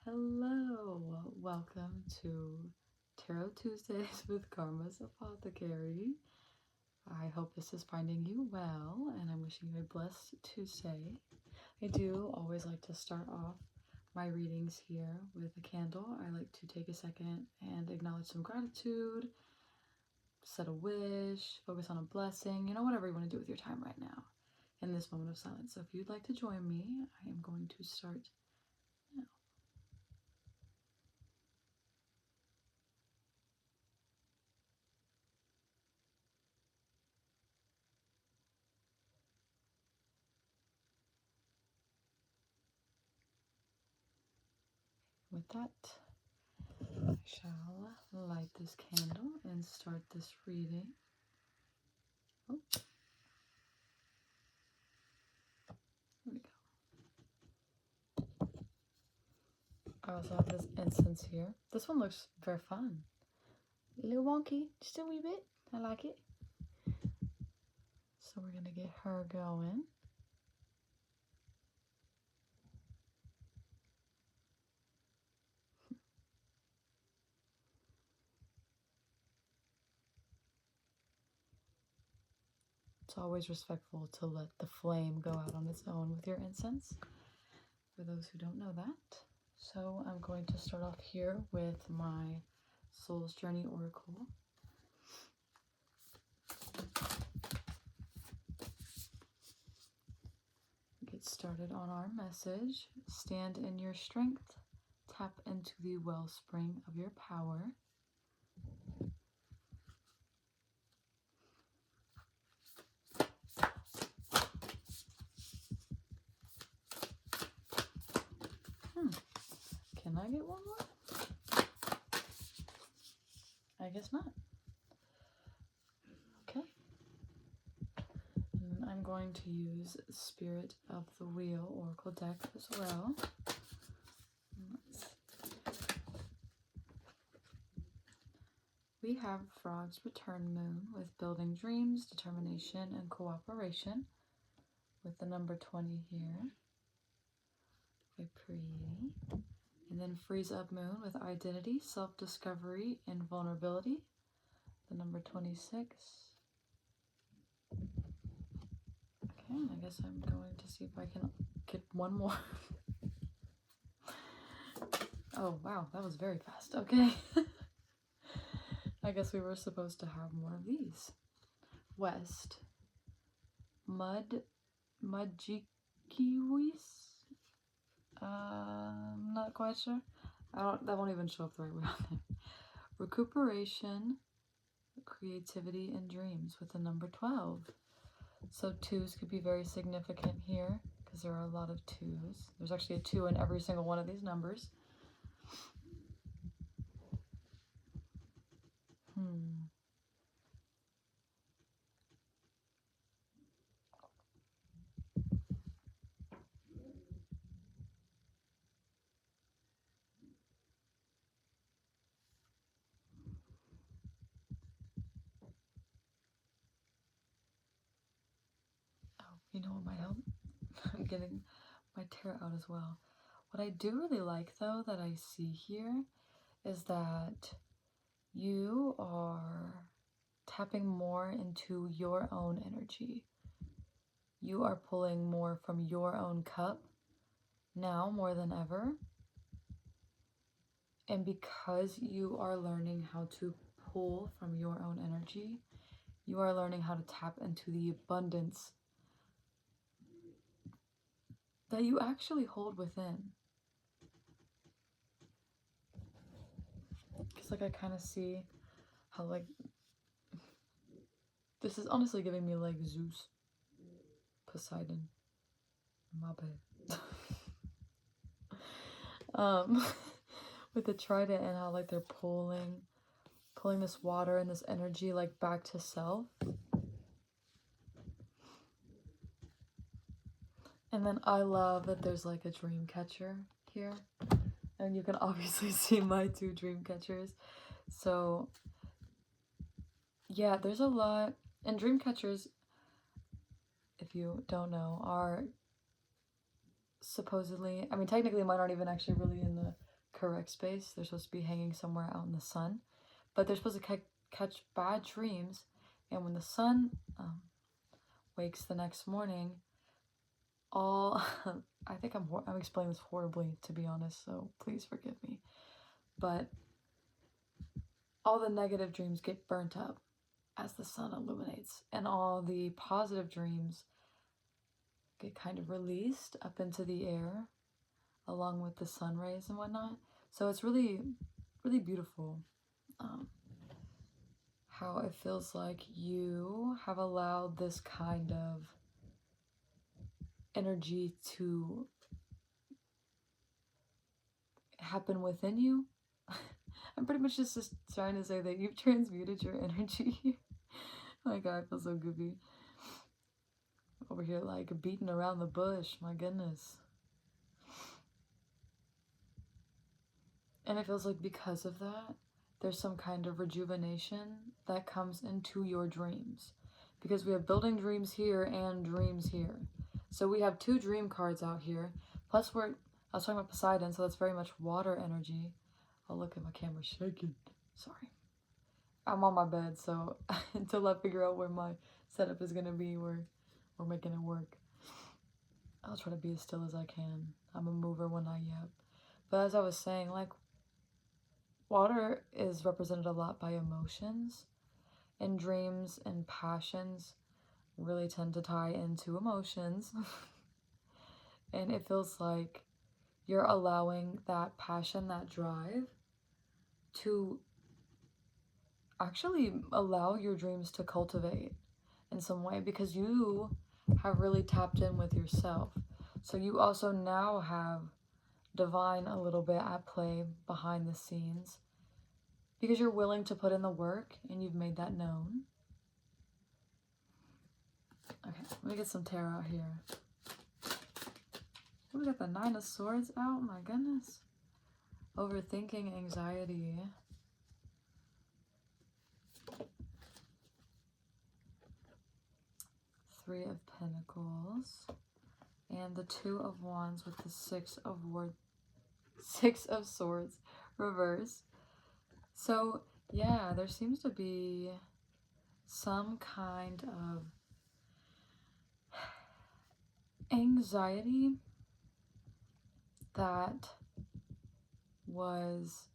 Hello, welcome to Tarot Tuesdays with Karma's Apothecary. I hope this is finding you well, and I'm wishing you a blessed Tuesday. I do always like to start off my readings here with a candle. I like to take a second and acknowledge some gratitude, set a wish, focus on a blessing, whatever you want to do with your time right now in this moment of silence. So if you'd like to join me, I am going to start now. With that, I shall light this candle and start this reading. Oh, there we go. I also have this incense here. This one looks very fun. A little wonky, just a wee bit. I like it. So we're going to get her going. It's always respectful to let the flame go out on its own with your incense, for those who don't know that. So I'm going to start off here with my Soul's Journey Oracle. Get started on our message. Stand in your strength. Tap into the wellspring of your power. Can I get one more? I guess not. Okay. And I'm going to use Spirit of the Wheel Oracle deck as well. We have Frog's Return Moon with Building Dreams, Determination, and Cooperation, with the number 20 here. Very pretty. And then Freeze Up Moon with Identity, Self-Discovery, and Vulnerability, the number 26. Okay, I guess I'm going to see if I can get one more. Oh, wow, that was very fast. Okay. I guess we were supposed to have more of these. West. Mudjikiwis? I'm not quite sure. That won't even show up the right way on there. Recuperation, Creativity, and Dreams with the number 12. So 2s could be very significant here because there are a lot of 2s. There's actually a 2 in every single one of these numbers. Oh, you know what might help? I'm getting my tarot out as well. What I do really like, though, that I see here is that you are tapping more into your own energy. You are pulling more from your own cup now more than ever. And because you are learning how to pull from your own energy, you are learning how to tap into the abundance that you actually hold within. Because like I kind of see how like this is honestly giving me like Zeus, Poseidon, my bad. With the trident and how like they're pulling this water and this energy like back to self. And then I love that there's like a dream catcher here. And you can obviously see my 2 dream catchers. So yeah, there's a lot. And dream catchers, if you don't know, are supposedly, I mean, technically mine aren't even actually really in the correct space. They're supposed to be hanging somewhere out in the sun, but they're supposed to catch bad dreams. And when the sun wakes the next morning, all I think I'm explaining this horribly, to be honest, so please forgive me, but all the negative dreams get burnt up as the sun illuminates, and all the positive dreams get kind of released up into the air along with the sun rays and whatnot. So it's really, really beautiful how it feels like you have allowed this kind of energy to happen within you. I'm pretty much just trying to say that you've transmuted your energy. My God, I feel so goofy. Over here, like, beating around the bush. My goodness. And it feels like because of that, there's some kind of rejuvenation that comes into your dreams. Because we have building dreams here and dreams here. So we have 2 dream cards out here. Plus I was talking about Poseidon, so that's very much water energy. Oh, look at my camera shaking. Sorry. I'm on my bed, so until I figure out where my setup is going to be, we're making it work. I'll try to be as still as I can. I'm a mover when I yap. But as I was saying, like, water is represented a lot by emotions, and dreams and passions really tend to tie into emotions. And it feels like you're allowing that passion, that drive, to actually allow your dreams to cultivate in some way, because you have really tapped in with yourself. So you also now have divine a little bit at play behind the scenes, because you're willing to put in the work and you've made that known. Okay, let me get some tarot out here. Oh, we got the 9 of Swords out. My goodness. Overthinking, anxiety. 3 of Pentacles. And the 2 of Wands with the 6 of Swords reverse. So yeah, there seems to be some kind of anxiety that was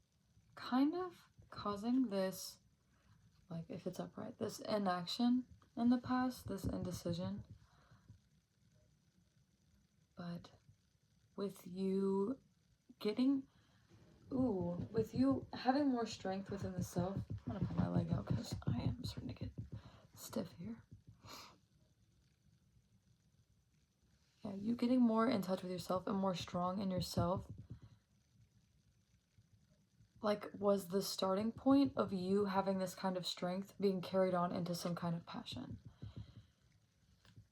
kind of causing this, like, if it's upright, this inaction in the past, this indecision. But with you getting, with you having more strength within the self, I'm gonna put my leg out because I am starting to get stiff here. Yeah, you getting more in touch with yourself and more strong in yourself, like, was the starting point of you having this kind of strength being carried on into some kind of passion.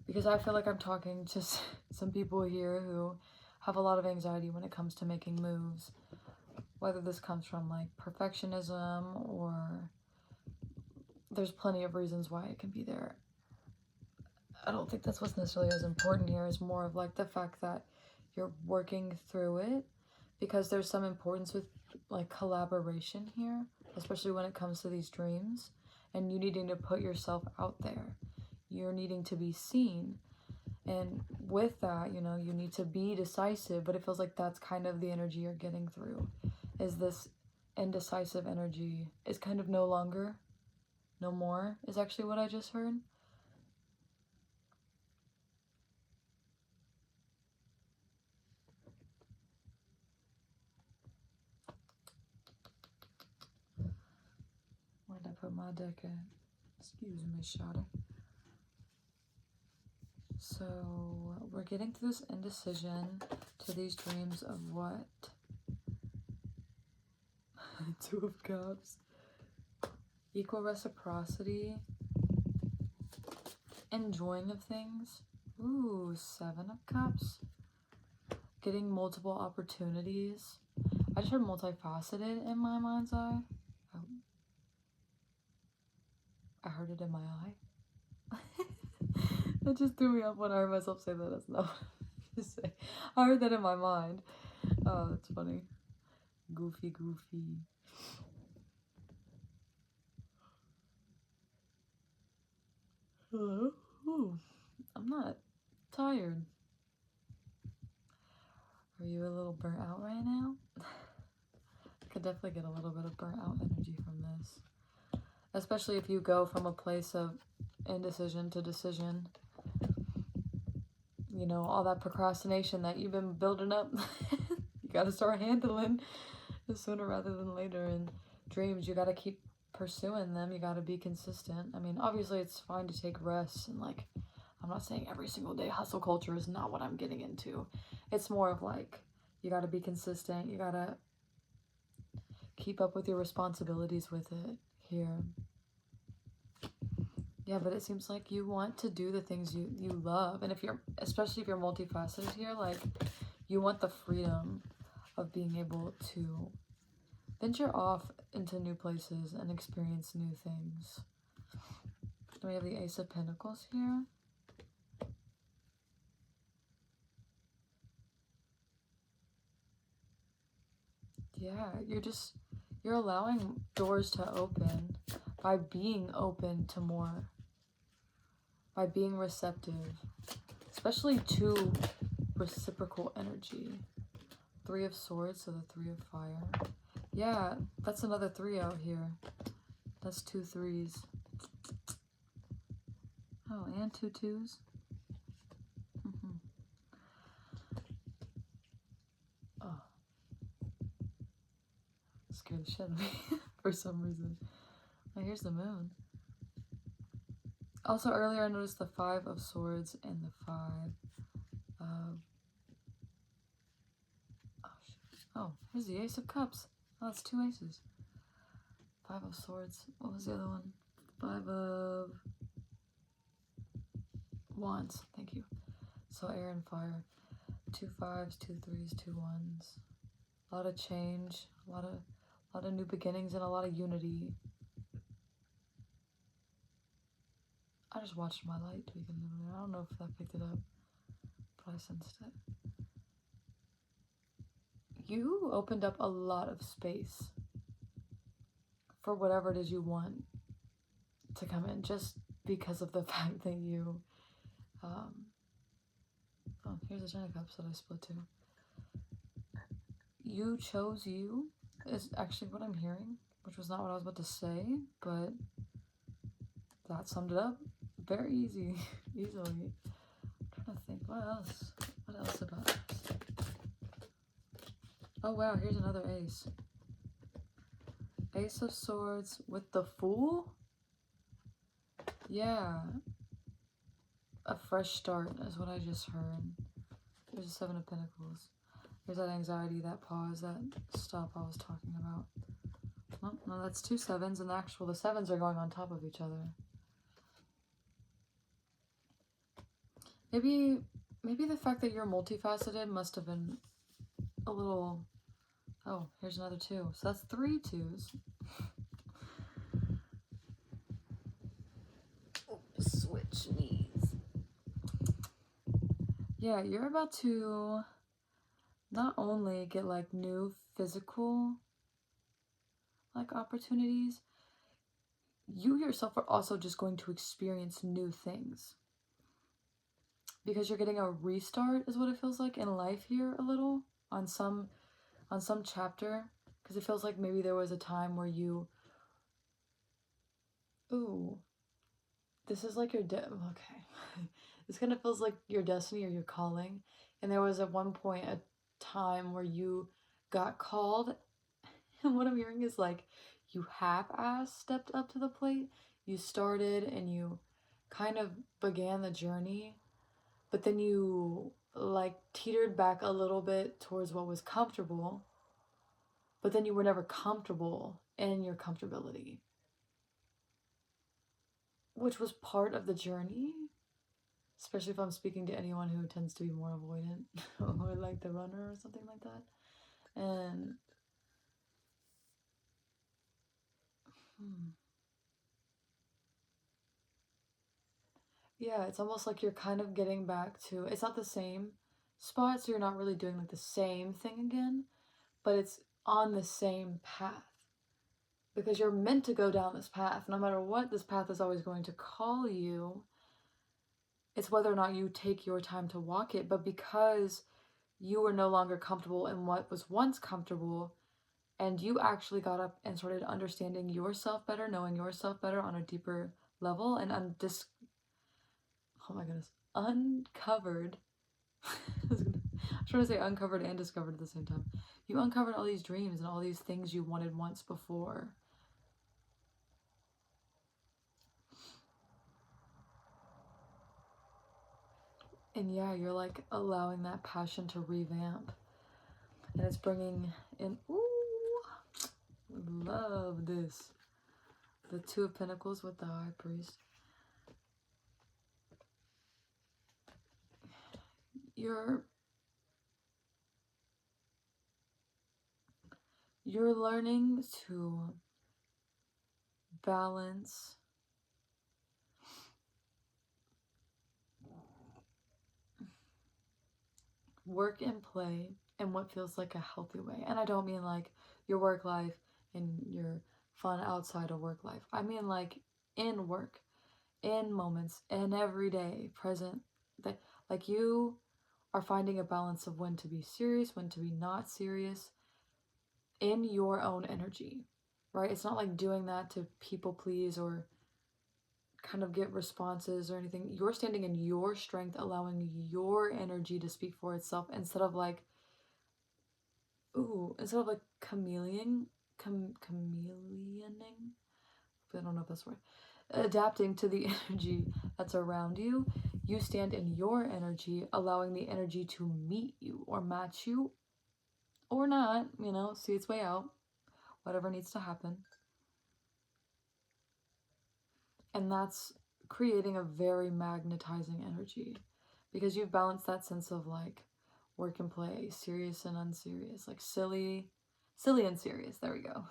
Because I feel like I'm talking to some people here who have a lot of anxiety when it comes to making moves. Whether this comes from, like, perfectionism, or there's plenty of reasons why it can be there. I don't think that's what's necessarily as important here. It's more of, like, the fact that you're working through it, because there's some importance with, like, collaboration here, especially when it comes to these dreams, and you needing to put yourself out there. You're needing to be seen, and with that, you know, you need to be decisive, but it feels like that's kind of the energy you're getting through, is this indecisive energy is kind of no more is actually what I just heard. Where did I put my deck at? Excuse me, Shada. So we're getting through this indecision to these dreams of what? 2 of Cups. Equal reciprocity. Enjoying of things. Ooh, 7 of Cups. Getting multiple opportunities. I just heard multifaceted in my mind's eye. Oh. I heard it in my eye. That just threw me off when I heard myself say that. That's not what I meant to say. I heard that in my mind. Oh, that's funny. Goofy, goofy. Hello? Ooh, I'm not tired. Are you a little burnt out right now? I could definitely get a little bit of burnt out energy from this. Especially if you go from a place of indecision to decision. You know, all that procrastination that you've been building up. You gotta start handling sooner rather than later. And dreams, you gotta keep pursuing them. You gotta be consistent. I mean, obviously it's fine to take rests and like, I'm not saying every single day hustle culture is not what I'm getting into. It's more of like, you gotta be consistent. You gotta keep up with your responsibilities with it here. Yeah, but it seems like you want to do the things you love. And if you're, especially if you're multifaceted here, like you want the freedom of being able to venture off into new places and experience new things. We have the Ace of Pentacles here. Yeah, you're allowing doors to open by being open to more, by being receptive, especially to reciprocal energy. 3 of Swords, so the 3 of Fire. Yeah, that's another 3 out here. That's 2 3s. Oh, and 2 2s. Oh. Scared the shit out of me for some reason. Oh, here's the Moon. Also, earlier I noticed the 5 of Swords and the 5 of... Oh, shit. Oh, here's the Ace of Cups. Oh, that's 2 aces. 5 of Swords. What was the other one? 5 of Wands. Thank you. So air and fire. 2 5s, 2 3s, 2 1s. A lot of change. A lot of new beginnings and a lot of unity. I just watched my light tweaking over there. I don't know if that picked it up, but I sensed it. You opened up a lot of space for whatever it is you want to come in, just because of the fact that you, oh, here's a 10 of Cups that I split too. You chose you is actually what I'm hearing, which was not what I was about to say, but that summed it up very easily. I'm trying to think, what else about this? Oh wow, here's another ace. Ace of Swords with the Fool? Yeah. A fresh start is what I just heard. There's a 7 of Pentacles. There's that anxiety, that pause, that stop I was talking about. Oh, no, that's 2 7s, and the 7s are going on top of each other. Maybe the fact that you're multifaceted must have been a little... Oh, here's another 2. So that's 3 2s. Switch knees. Yeah, you're about to not only get like new physical like opportunities, you yourself are also just going to experience new things. Because you're getting a restart is what it feels like in life here a little on some chapter, because it feels like maybe there was a time where you, ooh, this is like your okay. This kind of feels like your destiny or your calling, and there was at one point a time where you got called, and what I'm hearing is like you half-ass stepped up to the plate. You started and you kind of began the journey, but then you like teetered back a little bit towards what was comfortable, but then you were never comfortable in your comfortability, which was part of the journey, especially if I'm speaking to anyone who tends to be more avoidant or like the runner or something like that. And yeah, it's almost like you're kind of getting back to, it's not the same spot, so you're not really doing like the same thing again, but it's on the same path, because you're meant to go down this path. No matter what, this path is always going to call you. It's whether or not you take your time to walk it. But because you were no longer comfortable in what was once comfortable, and you actually got up and started understanding yourself better, knowing yourself better on a deeper level, and oh my goodness, uncovered. I was trying to say uncovered and discovered at the same time. You uncovered all these dreams and all these things you wanted once before. And yeah, you're like allowing that passion to revamp. And it's bringing in, ooh, love this. The Two of Pentacles with the High Priest. You're learning to balance work and play in what feels like a healthy way. And I don't mean like your work life and your fun outside of work life. I mean like in work, in moments, in every day, present. That like you are finding a balance of when to be serious, when to be not serious in your own energy, right? It's not like doing that to people please or kind of get responses or anything. You're standing in your strength, allowing your energy to speak for itself instead of like chameleoning. I don't know if that's the word. Adapting to the energy that's around you. You stand in your energy, allowing the energy to meet you or match you or not, see its way out, whatever needs to happen. And that's creating a very magnetizing energy because you've balanced that sense of like work and play, serious and unserious, like silly and serious. There we go.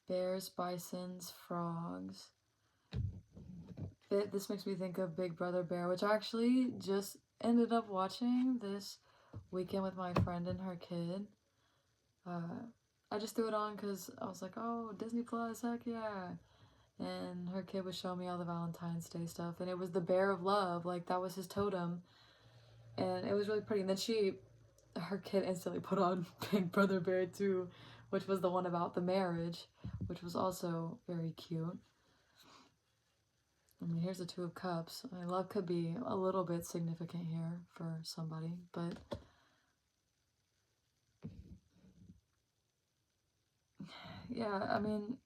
Bears, bisons, frogs. This makes me think of Big Brother Bear, which I actually just ended up watching this weekend with my friend and her kid. I just threw it on because I was like, oh, Disney Plus, heck yeah. And her kid was showing me all the Valentine's Day stuff, and it was the bear of love, like that was his totem, and it was really pretty. And then her kid instantly put on Big Brother Bear 2, which was the one about the marriage, which was also very cute. I mean, here's the Two of Cups. I mean, love could be a little bit significant here for somebody, but yeah, I mean,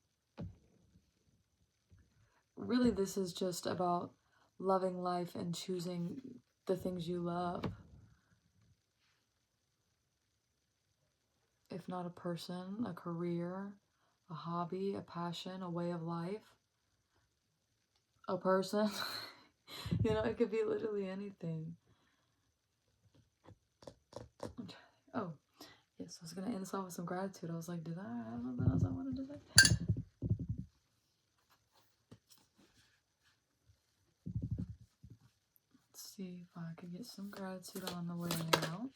really this is just about loving life and choosing the things you love. If not a person, a career, a hobby, a passion, a way of life, a person. It could be literally anything. Oh, yes, I was going to end this off with some gratitude. I was like, did I have something else I wanted to say? Let's see if I could get some gratitude on the way out.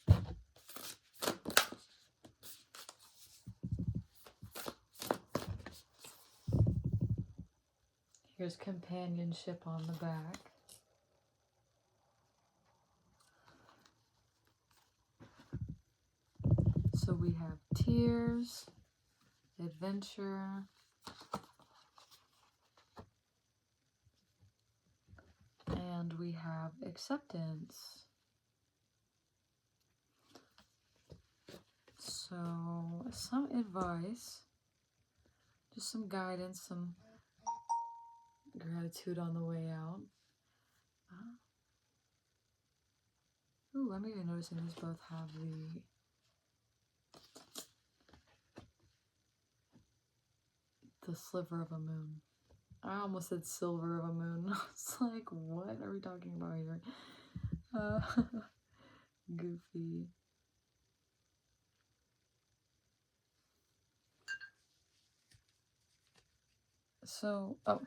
Here's companionship on the back. So we have tears, adventure, and we have acceptance. So some advice, just some guidance, some gratitude on the way out. Ooh, I'm even noticing these both have the sliver of a moon. I almost said silver of a moon. I was like, what are we talking about here? Goofy. So, I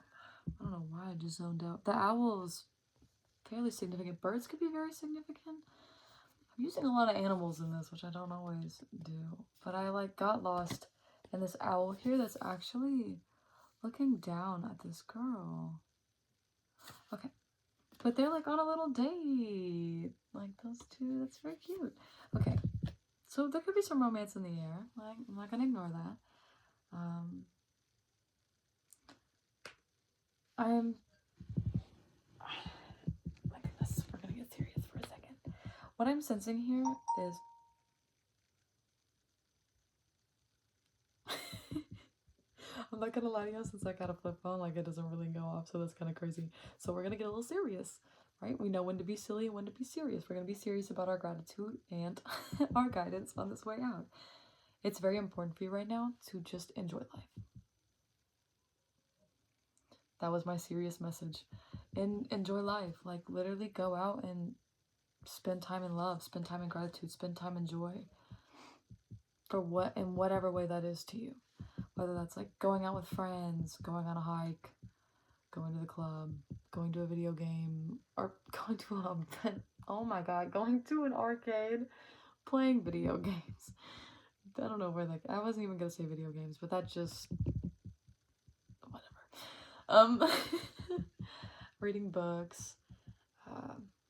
don't know why I just zoned out. The owl is fairly significant. Birds could be very significant. I'm using a lot of animals in this, which I don't always do. But I like got lost in this owl here that's actually looking down at this girl. Okay. But they're like on a little date. Like those two. That's very cute. Okay. So there could be some romance in the air. Like, I'm not gonna ignore that. I'm my goodness, we're gonna get serious for a second. What I'm sensing here is I'm not gonna lie to you, since I got a flip phone, like it doesn't really go off, so that's kind of crazy. So we're gonna get a little serious, right? We know when to be silly and when to be serious. We're gonna be serious about our gratitude and our guidance on this way out. It's very important for you right now to just enjoy life. That was my serious message. And enjoy life. Like literally go out and spend time in love, spend time in gratitude, spend time in joy. For what, in whatever way that is to you. Whether that's like going out with friends, going on a hike, going to the club, going to a video game, or going to oh my god, going to an arcade, playing video games. I don't know where that, I wasn't even gonna say video games, but that just, whatever. Reading books,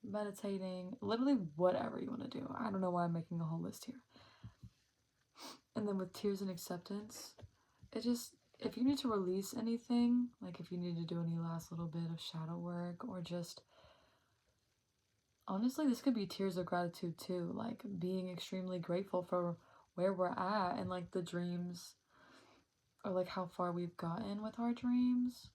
meditating, literally whatever you want to do. I don't know why I'm making a whole list here. And then with tears and acceptance, it just, if you need to release anything, like if you need to do any last little bit of shadow work, or just, honestly, this could be tears of gratitude too, like being extremely grateful for where we're at and like the dreams, or like how far we've gotten with our dreams.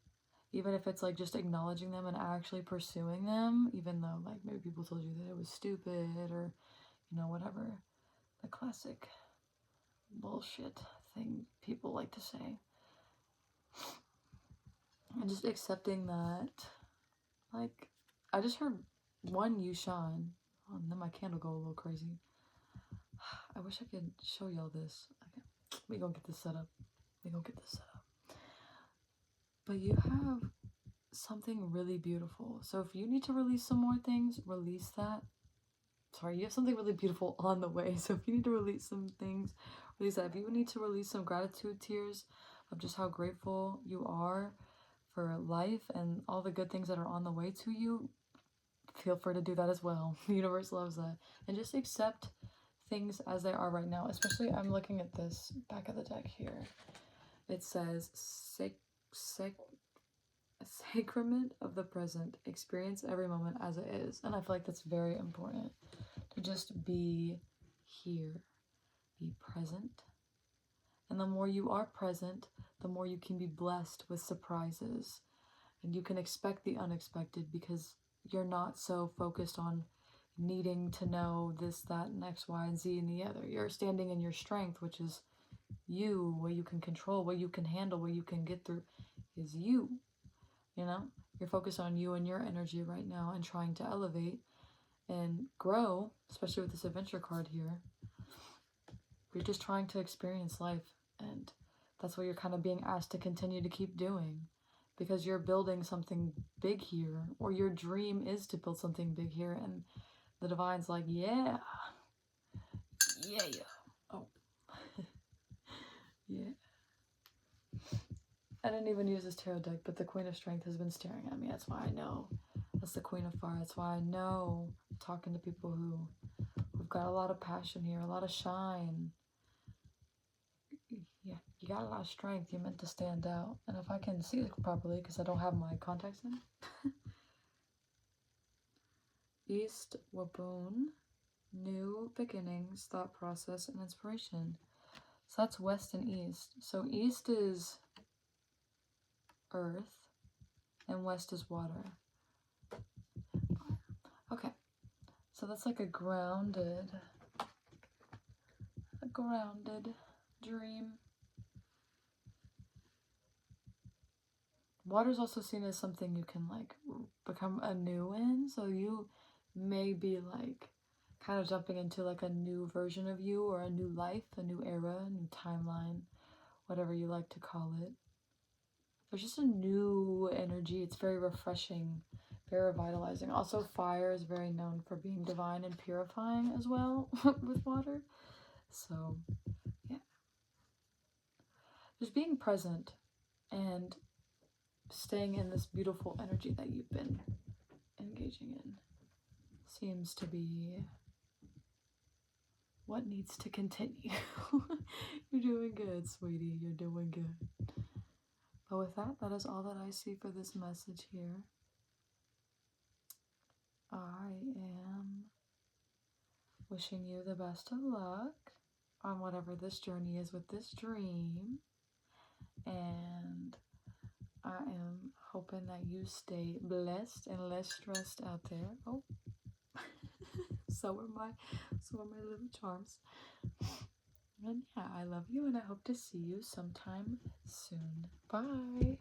Even if it's like just acknowledging them and actually pursuing them, even though like maybe people told you that it was stupid, or, you know, whatever. The classic bullshit thing people like to say. And just accepting that, like, I just heard one you shine. Oh, and then my candle go a little crazy. I wish I could show y'all this. Okay, we gonna get this set up. But you have something really beautiful. So if you need to release some more things, release that. Sorry, you have something really beautiful on the way. So if you need to release some things, release that. If you need to release some gratitude tears of just how grateful you are for life and all the good things that are on the way to you, feel free to do that as well. The universe loves that. And just accept things as they are right now. Especially, I'm looking at this back of the deck here. It says, sacrament of the present. Experience every moment as it is. And I feel like that's very important. To just be here. Be present. And the more you are present, the more you can be blessed with surprises. And you can expect the unexpected, because you're not so focused on needing to know this, that, and X, Y, and Z, and the other. You're standing in your strength, which is you, what you can control, what you can handle, what you can get through is you. You know? You're focused on you and your energy right now and trying to elevate and grow, especially with this adventure card here. You're just trying to experience life, and that's what you're kind of being asked to continue to keep doing, because you're building something big here, or your dream is to build something big here, and the divine's like, yeah. Oh. Yeah. I didn't even use this tarot deck, but the Queen of Strength has been staring at me. That's why I know. That's the Queen of Fire. That's why I know. Talking to people who've got a lot of passion here, a lot of shine. Yeah, you got a lot of strength. You're meant to stand out. And if I can see it properly, because I don't have my contacts in. East Waboon, new beginnings, thought process, and inspiration. So that's west and east. So east is earth, and west is water. Okay, so that's like a grounded dream. Water is also seen as something you can like become anew in. So you may be like kind of jumping into like a new version of you, or a new life, a new era, a new timeline, whatever you like to call it. There's just a new energy. It's very refreshing very revitalizing. Also, fire is very known for being divine and purifying as well with water. So, yeah. Just being present and staying in this beautiful energy that you've been engaging in seems to be what needs to continue. You're doing good, sweetie. You're doing good. But with that, that is all that I see for this message here. I am wishing you the best of luck on whatever this journey is with this dream. And I am hoping that you stay blessed and less stressed out there. Oh, so are my little charms. And yeah, I love you and I hope to see you sometime soon. Bye.